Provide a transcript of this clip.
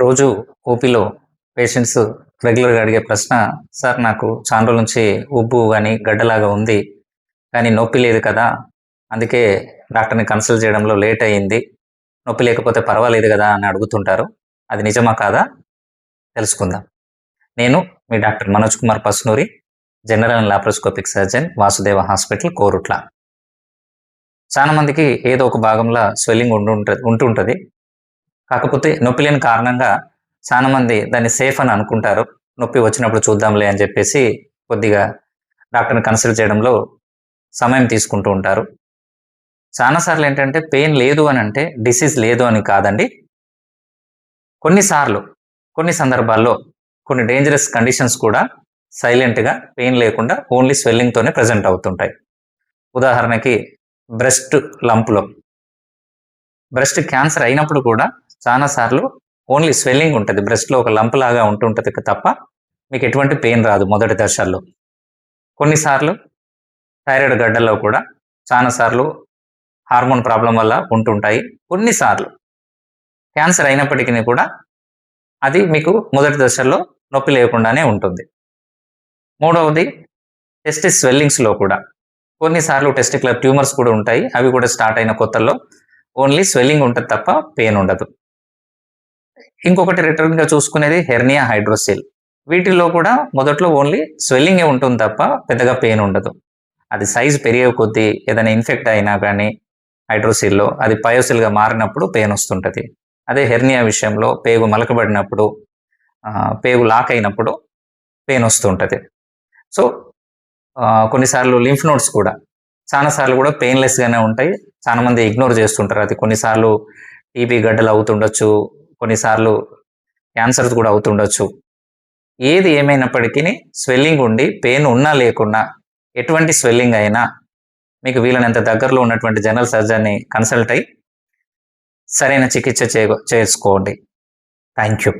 రోజు ఓపీలో పేషెంట్స్ రెగ్యులర్గా అడిగే ప్రశ్న, సార్ నాకు చాలా రోజుల నుంచి ఉబ్బు కానీ గడ్డలాగా ఉంది, కానీ నొప్పి లేదు కదా, అందుకే డాక్టర్ని కన్సల్ట్ చేయడంలో లేట్ అయ్యింది, నొప్పి లేకపోతే పర్వాలేదు కదా అని అడుగుతుంటారు. అది నిజమా కాదా తెలుసుకుందాం. నేను మీ doctor Manoj Kumar Pasnoori, general and laparoscopic surgeon, Vasudeva hospital, Korutla. చాలా మందికి ఏదో ఒక భాగంలో స్వెల్లింగ్ ఉంటుంటుంది. కాకపోతే నొప్పి లేని కారణంగా చాలా మంది దాన్ని సేఫ్ అని అనుకుంటారు. నొప్పి వచ్చినప్పుడు చూద్దాంలే అని చెప్పేసి కొద్దిగా డాక్టర్ని కన్సల్ట్ చేయడంలో సమయం తీసుకుంటూ ఉంటారు. చాలాసార్లు ఏంటంటే పెయిన్ లేదు అని అంటే డిసీజ్ లేదు అని కాదండి. కొన్నిసార్లు కొన్ని సందర్భాల్లో కొన్ని డేంజరస్ కండిషన్స్ కూడా సైలెంట్గా పెయిన్ లేకుండా ఓన్లీ స్వెల్లింగ్తోనే ప్రజెంట్ అవుతుంటాయి. ఉదాహరణకి బ్రెస్ట్ లంప్లో బ్రెస్ట్ క్యాన్సర్ అయినప్పుడు కూడా చాలాసార్లు ఓన్లీ స్వెల్లింగ్ ఉంటుంది, బ్రెస్ట్లో ఒక లంప్ లాగా ఉంటుంటుంది తప్ప మీకు ఎటువంటి పెయిన్ రాదు మొదటి దశల్లో. కొన్నిసార్లు థైరాయిడ్ గడ్డల్లో కూడా చాలాసార్లు హార్మోన్ ప్రాబ్లం వల్ల ఉంటుంటాయి. కొన్నిసార్లు క్యాన్సర్ అయినప్పటికీ కూడా అది మీకు మొదటి దశల్లో నొప్పి లేకుండానే ఉంటుంది. మూడవది టెస్టిస్ స్వెల్లింగ్స్లో కూడా కొన్నిసార్లు టెస్టిక్యులర్ ట్యూమర్స్ కూడా ఉంటాయి. అవి కూడా స్టార్ట్ అయిన కొత్తల్లో ఓన్లీ స్వెల్లింగ్ ఉంటుంది తప్ప పెయిన్ ఉండదు. ఇంకొకటి రిటర్న్గా చూసుకునేది హెర్నియా హైడ్రోసిల్. వీటిల్లో కూడా మొదట్లో ఓన్లీ స్వెల్లింగే ఉంటుంది తప్ప పెద్దగా పెయిన్ ఉండదు. అది సైజు పెరిగే కొద్దీ ఏదైనా ఇన్ఫెక్ట్ అయినా కానీ హైడ్రోసిల్లో అది పయోసిల్గా మారినప్పుడు పెయిన్ వస్తుంటుంది. అదే హెర్నియా విషయంలో పేగు మలకబడినప్పుడు, పేగు లాక్ అయినప్పుడు పెయిన్ వస్తుంటుంది. సో కొన్నిసార్లు లింఫ్ నోడ్స్ కూడా చాలాసార్లు కూడా పెయిన్లెస్గానే ఉంటాయి. చాలామంది ఇగ్నోర్ చేస్తుంటారు. అది కొన్నిసార్లు టీబీ గడ్డలు అవుతుండొచ్చు, కొన్నిసార్లు క్యాన్సర్స్ కూడా అవుతుండొచ్చు. ఏది ఏమైనప్పటికీ స్వెల్లింగ్ ఉండి పెయిన్ ఉన్నా లేకున్నా ఎటువంటి స్వెల్లింగ్ అయినా మీకు వీలైనంత దగ్గరలో ఉన్నటువంటి జనరల్ సర్జన్ని కన్సల్ట్ అయ్యి సరైన చికిత్స చేసుకోండి. Thank you.